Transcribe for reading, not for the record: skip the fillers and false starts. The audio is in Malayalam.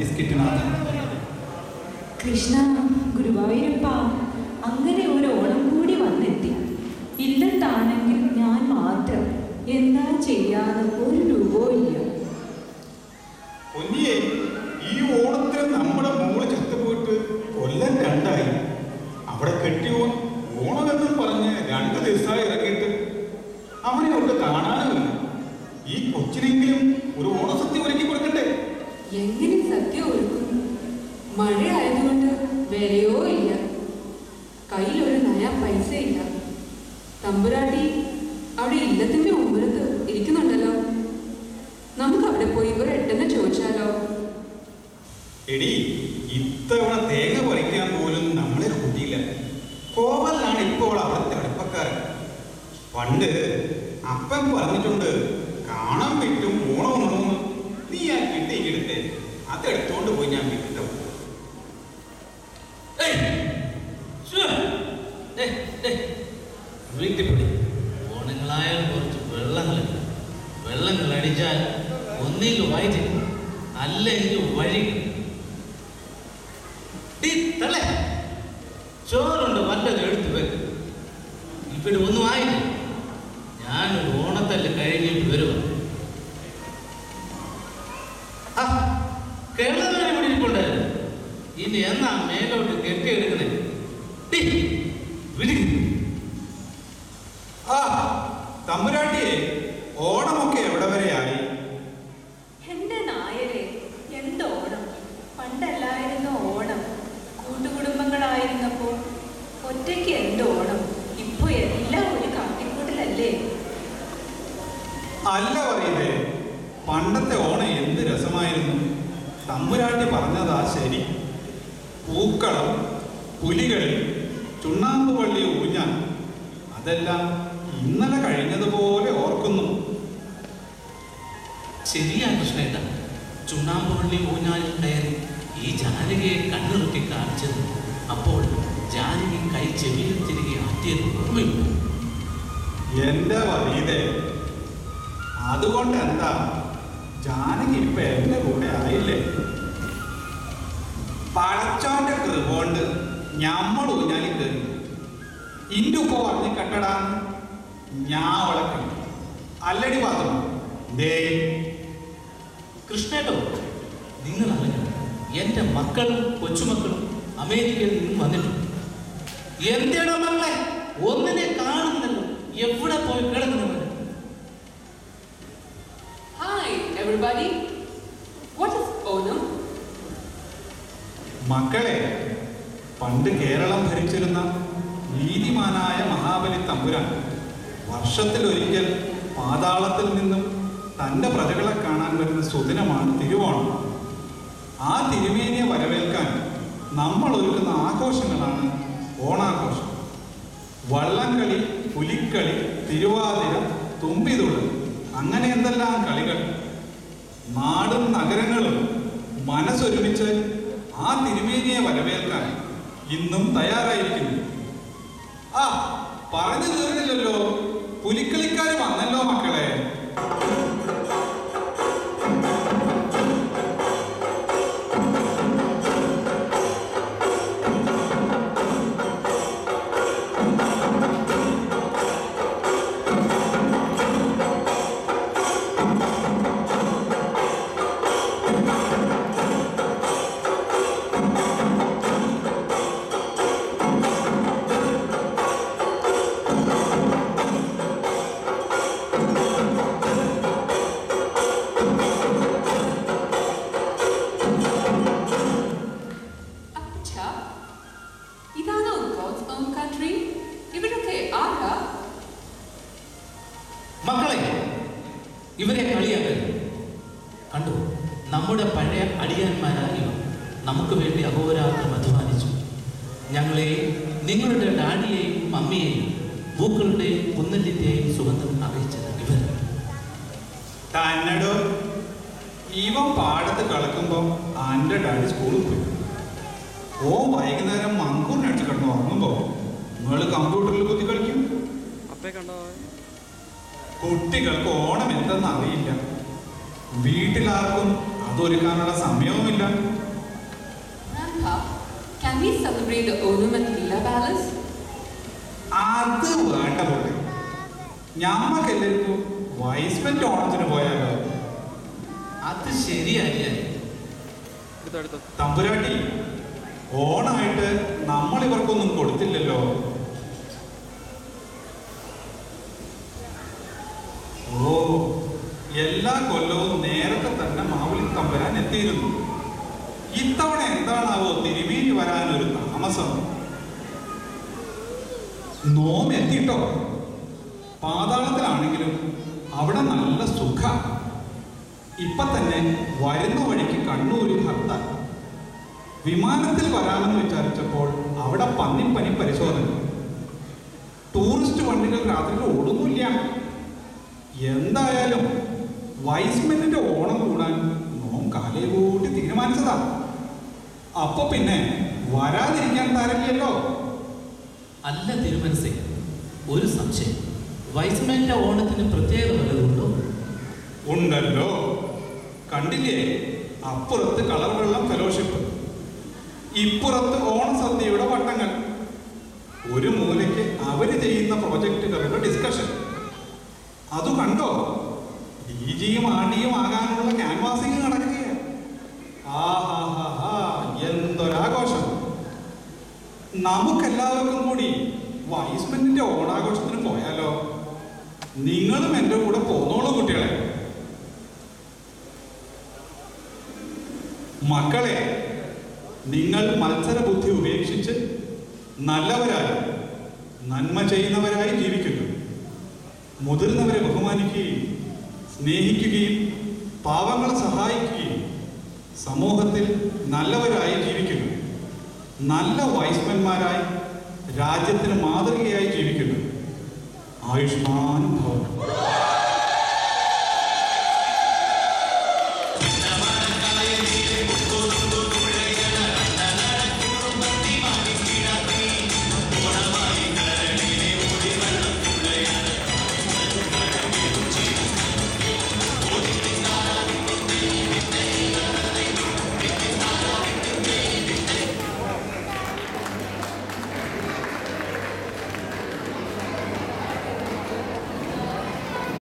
ബിസ്ക്കറ്റിനകത്ത്. കൃഷ്ണ ഗുരുവായൂരപ്പ, അങ്ങനെ ഒരു ഓണം കൂടി വന്നെത്തി. ഇല്ലത്താണെങ്കിൽ ഞാൻ മാത്രം. എന്താ ചെയ്യാതെ ഒരു രൂപവും ഇല്ല. പൊന്നിയെ, ഈ ഓണത്തിന് നമ്മുടെ മോള് ചത്തുപോയിട്ട് കൊല്ലം 2 അവിടെ കെട്ടിയോ ഓണമെന്നും പറഞ്ഞ് 2 ദിവസമായി ഇറങ്ങിയിട്ട് അവനെ കൊണ്ട് കാണാനുമില്ല. ഈ കൊച്ചിനെങ്കിലും ഒരു ഓണസദ്യ ഒരുക്കി കൊടുക്കട്ടെ. എങ്ങനെ സദ്യ ഒരുക്കും? മഴ ആയതുകൊണ്ട് വിലയോ ഇല്ല, കയ്യിലൊരു നയ പൈസ ഇല്ല. തമ്പുരാട്ടി അവിടെ ഇല്ലത്തിന്റെ മുമ്പത്ത് ഇരിക്കുന്നുണ്ടല്ലോ. നമുക്ക് അവിടെ പോയി ഒരു എട്ടെന്ന് ചോദിച്ചാലോ? എടി, ഇത്തവണ തേങ്ങ പറിക്കാൻ പോലും നമ്മളെ കൂട്ടിയില്ല. കോവലാണ് ഇപ്പോൾ അവിടുത്തെ അടുപ്പക്കാരൻ. പണ്ട് അപ്പൻ പറഞ്ഞിട്ടുണ്ട്, കാണാൻ പറ്റും ഓണം ഉണർന്നു. നീ ആ കിട്ടിയെടുത്തേ, അതെടുത്തോണ്ട് പോയി ഞാൻ വിട്ടോ. വീട്ടിൽപ്പെടി ഓണങ്ങളായാലും കുറച്ച് വെള്ളങ്ങളുണ്ട്. വെള്ളങ്ങൾ അടിച്ചാൽ ഒന്നെങ്കിൽ വയറ്റി, അല്ലെങ്കിൽ വഴി. ചോറുണ്ട്, വല്ലതും എടുത്ത് വെക്കും. ഇവിടെ ഒന്നും ആയില്ല. ഞാനൊരു ഓണത്തല്ല് കഴിഞ്ഞിട്ട് വരുവാ. കേരളത്തിൽ ഇവിടെ ഇരിപ്പുണ്ടായിരുന്നു. ഇനി എന്നാ മേലോട്ട് കെട്ടിയെടുക്കണേ? തമ്പുരാട്ടിയെ, ഓണമൊക്കെ എവിടെ വരെയായി? എന്റെ നായരെ, എന്തോണം! പണ്ടല്ലായിരുന്നു ഓണം. കൂട്ടുകുടുംബങ്ങളായിരുന്നപ്പോ ഒറ്റയ്ക്ക് എന്തോണം. ഇപ്പൊ എല്ലാം ഒരു കാട്ടിക്കൂട്ടലല്ലേ? അല്ല പറയുന്നേ, പണ്ടത്തെ ഓണം എന്ത് രസമായിരുന്നു. തമ്പുരാട്ടി പറഞ്ഞതാ ശരി. പൂക്കളം, പുലികളി, ചുണ്ണാമ്പ് പള്ളി ഊഞ്ഞാൽ, അതെല്ലാം ഇന്നലെ കഴിഞ്ഞതുപോലെ ഓർക്കുന്നു. ശരിയാ കൃഷ്ണേട്ട. ചുണ്ണാമ്പ് പള്ളി ഊഞ്ഞാലിൽ കയറി ഈ ജാനകിയെ കണ്ണുറുക്കി കാണിച്ചത്, അപ്പോൾ ജാനകി കൈ ചെവിയിൽ തിരികെ ആറ്റിയത് ഓർമ്മയുണ്ട്. എന്റെ വരീതേ, അതുകൊണ്ട് എന്താ, ജാനകി ഇപ്പൊ എന്റെ കൂടെ ആയില്ലേ? പഴച്ചോന്റെ കൃപോണ്ട് ഞമ്മൾ ഊഞ്ഞാലിൽ കയറി. ഇന്റെ ഉപ്പ പറഞ്ഞ് കെട്ടടാന്ന് ഞാൻ അവളെ കണ്ടു. അല്ലടി പാത്രം ദേ. കൃഷ്ണേട്ടോ, നിങ്ങൾ അറിഞ്ഞു, എൻ്റെ മക്കളും കൊച്ചുമക്കളും അമേരിക്കയിൽ നിന്നും വന്നിട്ടുണ്ട്. എന്തിനാ മക്കളെ ഒന്നിനെ കാണുന്നല്ലോ? എവിടെ പോയി കിടക്കുന്നത്? Hi everybody, what is Onam? മക്കളെ, പണ്ട് കേരളം ഭരിച്ചിരുന്ന നീതിമാനായ മഹാബലി തമ്പുരാൻ വർഷത്തിലൊരിക്കൽ പാതാളത്തിൽ നിന്നും തൻ്റെ പ്രജകളെ കാണാൻ വരുന്ന സുദിനമാണ് തിരുവോണം. ആ തിരുമേനിയെ വരവേൽക്കാൻ നമ്മൾ ഒരുക്കുന്ന ആഘോഷങ്ങളാണ് ഓണാഘോഷം. വള്ളംകളി, പുലിക്കളി, തിരുവാതിര, തുമ്പിതുള്ളൽ, അങ്ങനെ എന്തെല്ലാം കളികൾ. നാടും നഗരങ്ങളും മനസ്സൊരുമിച്ച് ആ തിരുമേനിയെ വരവേൽക്കാൻ ഇന്നും തയ്യാറായിരിക്കുന്നു. ആ, പറഞ്ഞു തീർന്നില്ലല്ലോ, പുലിക്കളിക്കാർ വന്നല്ലോ മക്കളെ. മക്കളെ, ഇവരെ കളിയാക്കരുത്. കണ്ടു, നമ്മുടെ പഴയ അടിയാന്മാരായ ഇവർ നമുക്ക് വേണ്ടി അഹോരാത്രം അധ്വാനിച്ചു. ഞങ്ങളെ, നിങ്ങളുടെ ഡാഡിയെയും മമ്മിയെയും പൂക്കളുടെയും കുന്നലിന്റെയും സുഗന്ധം അറിയിച്ചത് ഇവർ. തന്നടോ, ഇവൻ പാടത്ത് കളക്കുമ്പോ ആന്റെ ഡാഡി സ്കൂളിൽ പോയി. ഓ വൈകുന്നേരം മങ്കൂറിനടിച്ച് കിടന്ന് ഉറങ്ങുമ്പോ നിങ്ങൾ കമ്പ്യൂട്ടറിൽ കുത്തി കളിക്കും. കുട്ടികൾക്ക് ഓണം എന്തെന്ന് അറിയില്ല. വീട്ടിലാർക്കും അതൊരുക്കാനുള്ള സമയവുമില്ല. Grandpa, can we celebrate the Onam at Leela Palace? അത് വേണ്ട പോലെ ഞമ്മക്കെല്ലാവർക്കും വൈസ്മെന്റ് ഓണത്തിന് പോയാലോ? അത് ശരിയല്ല. തമ്പുരാട്ടി, ഓണായിട്ട് നമ്മൾ ഇവർക്കൊന്നും കൊടുത്തില്ലല്ലോ. ഓ, എല്ലാ കൊല്ലവും നേരത്തെ തന്നെ മാവുളി തമ്പുരാൻ എത്തിയിരുന്നു. ഇത്തവണ എന്താണാവോ തിരുമേനി വരാനൊരു താമസം? നോം എത്തിട്ടോ. പാതാളത്തിലാണെങ്കിലും അവിടെ നല്ല സുഖ. ഇപ്പൊ തന്നെ വരുന്ന വഴിക്ക് കണ്ണൂരിൽ ഹർത്താൽ. വിമാനത്തിൽ വരാമെന്ന് വിചാരിച്ചപ്പോൾ അവിടെ പന്നിപ്പനി പരിശോധന. ടൂറിസ്റ്റ് വണ്ടികൾ രാത്രിയിൽ ഓടുന്നില്ല. എന്തായാലും വൈസ്മെന്റിന്റെ ഓണം കൂടാൻ നോം കാലേ കൂട്ടി തീരുമാനിച്ചതാ. അപ്പൊ പിന്നെ വരാതിരിക്കാൻ താരമില്ലല്ലോ. അല്ല തിരുമനസേ, ഒരു സംശയം. വൈസ്മാന്റെ ഓണത്തിന് പ്രത്യേകത വല്ലതുണ്ടോ? ഉണ്ടല്ലോ. കണ്ടില്ലേ, അപ്പുറത്ത് കളർ വെള്ളം ഫെലോഷിപ്പ്, ഇപ്പുറത്ത് ഓണസദ്യയുടെ വട്ടങ്ങൾ, ഒരു മൂലയ്ക്ക് അവര് ചെയ്യുന്ന പ്രോജക്റ്റുകളുടെ ഡിസ്കഷൻ. അത് കണ്ടോ? ഡിജിയും ആണ്ടിയും ആകാനുള്ള ക്യാൻവാസിങ് നടക്കുകയാണ്. എന്തൊരാഘോഷം! നമുക്കെല്ലാവർക്കും കൂടി വൈസ്മെന്റിന്റെ ഓണാഘോഷത്തിന് പോയാലോ? നിങ്ങളും എൻ്റെ കൂടെ പോന്നോളൂ കുട്ടികളെ. മക്കളെ, നിങ്ങൾ മത്സര ബുദ്ധി ഉപേക്ഷിച്ച് നല്ലവരായി നന്മ ചെയ്യുന്നവരായി ജീവിക്കുന്നു. മുതിർന്നവരെ ബഹുമാനിക്കുകയും സ്നേഹിക്കുകയും പാവങ്ങളെ സഹായിക്കുകയും സമൂഹത്തിൽ നല്ലവരായി ജീവിക്കുന്നു. നല്ല വൈസ്മന്മാരായി രാജ്യത്തിന് മാതൃകയായി ജീവിക്കുന്നു. ആയുഷ്മാൻ ഭവ.